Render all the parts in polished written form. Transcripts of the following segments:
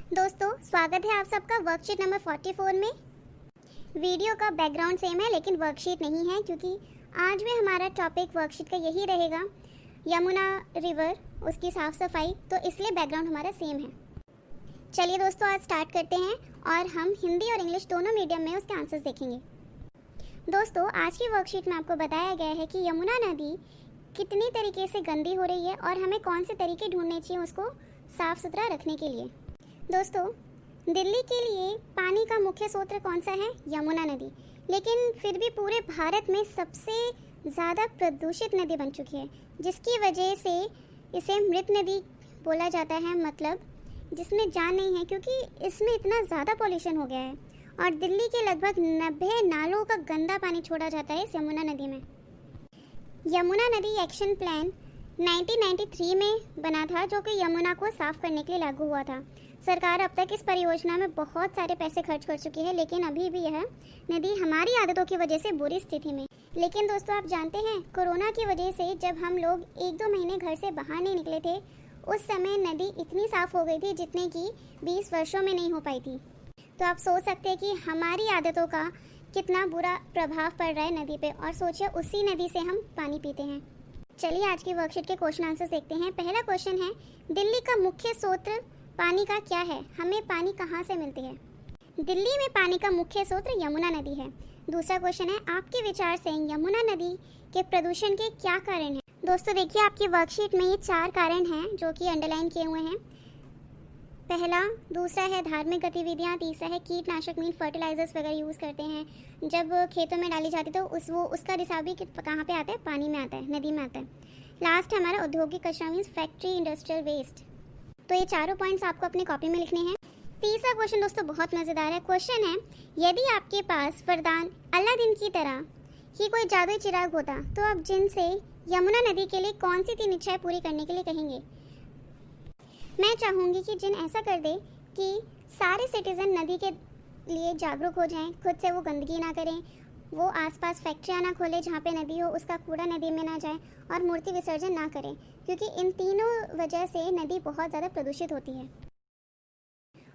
दोस्तों स्वागत है आप सबका वर्कशीट नंबर 44 में। वीडियो का बैकग्राउंड सेम है लेकिन वर्कशीट नहीं है, क्योंकि आज भी हमारा टॉपिक वर्कशीट का यही रहेगा, यमुना रिवर, उसकी साफ़ सफाई, तो इसलिए बैकग्राउंड हमारा सेम है। चलिए दोस्तों आज स्टार्ट करते हैं और हम हिंदी और इंग्लिश दोनों मीडियम में उसके आंसर्स देखेंगे। दोस्तों आज की वर्कशीट में आपको बताया गया है कि यमुना नदी कितनी तरीके से गंदी हो रही है और हमें कौन से तरीके ढूंढने चाहिए उसको साफ़ सुथरा रखने के लिए। दोस्तों दिल्ली के लिए पानी का मुख्य स्रोत कौन सा है? यमुना नदी। लेकिन फिर भी पूरे भारत में सबसे ज़्यादा प्रदूषित नदी बन चुकी है, जिसकी वजह से इसे मृत नदी बोला जाता है, मतलब जिसमें जान नहीं है, क्योंकि इसमें इतना ज़्यादा पॉल्यूशन हो गया है। और दिल्ली के लगभग 90 नालों का गंदा पानी छोड़ा जाता है इस यमुना नदी में। यमुना नदी एक्शन प्लान 1993 में बना था, जो कि यमुना को साफ करने के लिए लागू हुआ था। सरकार अब तक इस परियोजना में बहुत सारे पैसे खर्च कर चुकी है, लेकिन अभी भी यह नदी हमारी आदतों की वजह से बुरी स्थिति में। लेकिन दोस्तों आप जानते हैं, कोरोना की वजह से जब हम लोग 1-2 महीने घर से बाहर नहीं निकले थे, उस समय नदी इतनी साफ हो गई थी जितने की 20 वर्षों में नहीं हो पाई थी। तो आप सोच सकते हैं कि हमारी आदतों का कितना बुरा प्रभाव पड़ रहा है नदी पे, और सोचिए उसी नदी से हम पानी पीते हैं। चलिए आज की वर्कशीट के क्वेश्चन आंसर देखते हैं। पहला क्वेश्चन है, दिल्ली का मुख्य स्रोत पानी का क्या है? हमें पानी कहाँ से मिलती है? दिल्ली में पानी का मुख्य स्रोत यमुना नदी है। दूसरा क्वेश्चन है, आपके विचार से यमुना नदी के प्रदूषण के क्या कारण हैं? दोस्तों देखिए आपकी वर्कशीट में ये 4 कारण हैं जो कि अंडरलाइन किए हुए हैं। पहला, दूसरा है धार्मिक गतिविधियाँ, तीसरा है कीटनाशक मीन फर्टिलाइजर्स वगैरह यूज़ करते हैं जब खेतों में डाली जाती है, तो उसका रिसाव भी कहाँ पे आता है? पानी में आता है, नदी में आता है। लास्ट है हमारा औद्योगिक कचरा मीन्स फैक्ट्री इंडस्ट्रियल वेस्ट। तो ये चारों पॉइंट्स आपको अपनी कॉपी में लिखने हैं। तीसरा क्वेश्चन दोस्तों बहुत मज़ेदार है। क्वेश्चन है, यदि आपके पास वरदान अलादीन की तरह ही कोई जादुई चिराग होता तो आप जिनसे यमुना नदी के लिए कौन सी 3 इच्छाएं पूरी करने के लिए कहेंगे? मैं चाहूँगी कि जिन ऐसा कर दे कि सारे सिटीजन नदी के लिए जागरूक हो जाएं, खुद से वो गंदगी ना करें, वो आसपास फैक्ट्रियाँ ना खोले जहाँ पे नदी हो, उसका कूड़ा नदी में ना जाए, और मूर्ति विसर्जन ना करें, क्योंकि इन तीनों वजह से नदी बहुत ज़्यादा प्रदूषित होती है।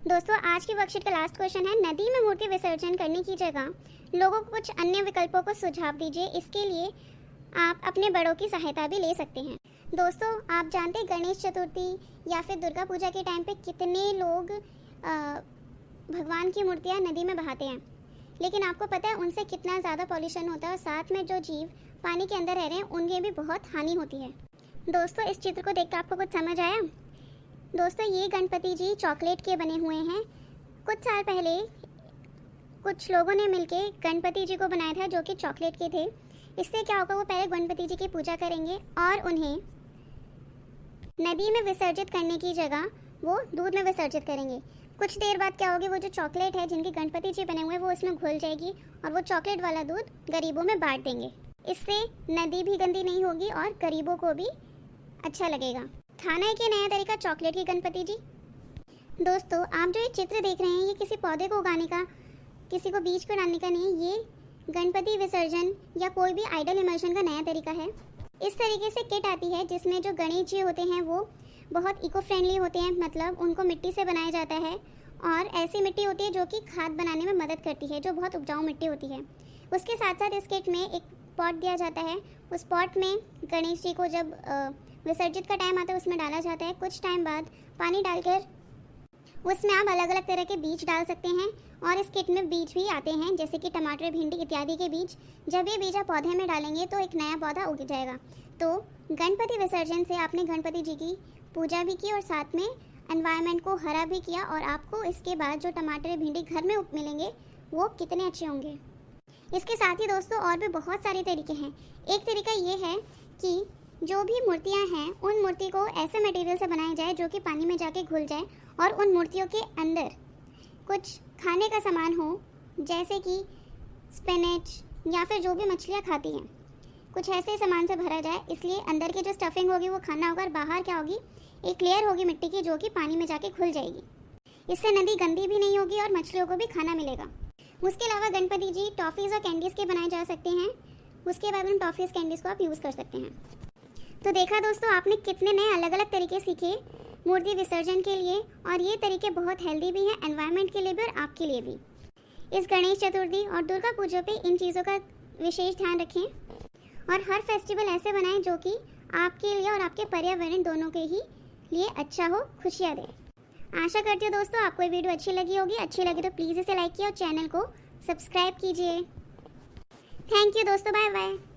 दोस्तों आज की वर्कशीट का लास्ट क्वेश्चन है, नदी में मूर्ति विसर्जन करने की जगह लोगों को कुछ अन्य विकल्पों को सुझाव दीजिए। इसके लिए आप अपने बड़ों की सहायता भी ले सकते हैं। दोस्तों आप जानते हैं गणेश चतुर्थी या फिर दुर्गा पूजा के टाइम पे कितने लोग भगवान की मूर्तियाँ नदी में बहाते हैं, लेकिन आपको पता है उनसे कितना ज़्यादा पॉल्यूशन होता है, और साथ में जो जीव पानी के अंदर रह रहे हैं उनकी भी बहुत हानि होती है। दोस्तों इस चित्र को देखकर आपको कुछ समझ आया? दोस्तों ये गणपति जी चॉकलेट के बने हुए हैं। कुछ साल पहले कुछ लोगों ने मिलके गणपति जी को बनाया था जो कि चॉकलेट के थे। इससे क्या होगा, वो पहले गणपति जी की पूजा करेंगे और उन्हें नदी में विसर्जित करने की जगह वो दूध में विसर्जित करेंगे। कुछ देर बाद क्या होगी, वो जो चॉकलेट है जिनके गणपति जी बने हुए हैं वो उसमें घुल जाएगी और वो चॉकलेट वाला दूध गरीबों में बांट देंगे। इससे नदी भी गंदी नहीं होगी और गरीबों को भी अच्छा लगेगा। था ना एक नया तरीका चॉकलेट की गणपति जी। दोस्तों आप जो ये चित्र देख रहे हैं, ये किसी पौधे को उगाने का, किसी को बीज पर डालने का नहीं, ये गणपति विसर्जन या कोई भी आइडल इमर्शन का नया तरीका है। इस तरीके से किट आती है जिसमें जो गणेश जी होते हैं वो बहुत इको फ्रेंडली होते हैं, मतलब उनको मिट्टी से बनाया जाता है, और ऐसी मिट्टी होती है जो कि खाद बनाने में मदद करती है, जो बहुत उपजाऊ मिट्टी होती है। उसके साथ साथ इस किट में एक पॉट दिया जाता है। उस पॉट में गणेश जी को जब विसर्जित का टाइम आता है उसमें डाला जाता है। कुछ टाइम बाद पानी डालकर उसमें आप अलग अलग तरह के बीज डाल सकते हैं, और इस किट में बीज भी आते हैं जैसे कि टमाटर, भिंडी इत्यादि के बीज। जब ये बीज आप पौधे में डालेंगे तो एक नया पौधा उग जाएगा। तो गणपति विसर्जन से आपने गणपति जी की पूजा भी की और साथ में एनवायरनमेंट को हरा भी किया, और आपको इसके बाद जो टमाटर, भिंडी घर में मिलेंगे वो कितने अच्छे होंगे। इसके साथ ही दोस्तों और भी बहुत सारे तरीके हैं। एक तरीका ये है कि जो भी मूर्तियाँ हैं उन मूर्ति को ऐसे मटेरियल से बनाया जाए जो कि पानी में जाके घुल जाए, और उन मूर्तियों के अंदर कुछ खाने का सामान हो, जैसे कि स्पिनच या फिर जो भी मछलियाँ खाती हैं, कुछ ऐसे सामान से भरा जाए। इसलिए अंदर की जो स्टफिंग होगी वो खाना होगा, और बाहर क्या होगी, एक लेयर होगी मिट्टी की जो कि पानी में जाके घुल जाएगी। इससे नदी गंदी भी नहीं होगी और मछलियों को भी खाना मिलेगा। उसके अलावा गणपति जी टॉफ़ीज़ और कैंडीज़ के बनाए जा सकते हैं। उसके बाद उन टॉफ़ीज़ कैंडीज़ को आप यूज़ कर सकते हैं। तो देखा दोस्तों आपने कितने नए अलग अलग तरीके सीखे मूर्ति विसर्जन के लिए, और ये तरीके बहुत हेल्दी भी हैं एनवायरनमेंट के लिए भी और आपके लिए भी। इस गणेश चतुर्थी और दुर्गा पूजा पे इन चीज़ों का विशेष ध्यान रखें और हर फेस्टिवल ऐसे बनाएं जो कि आपके लिए और आपके पर्यावरण दोनों के ही लिए अच्छा हो, खुशियाँ दे। आशा करती हूँ दोस्तों आपको ये वीडियो अच्छी लगी होगी। अच्छी लगी तो प्लीज़ इसे लाइक कीजिए और चैनल को सब्सक्राइब कीजिए। थैंक यू दोस्तों, बाय बाय।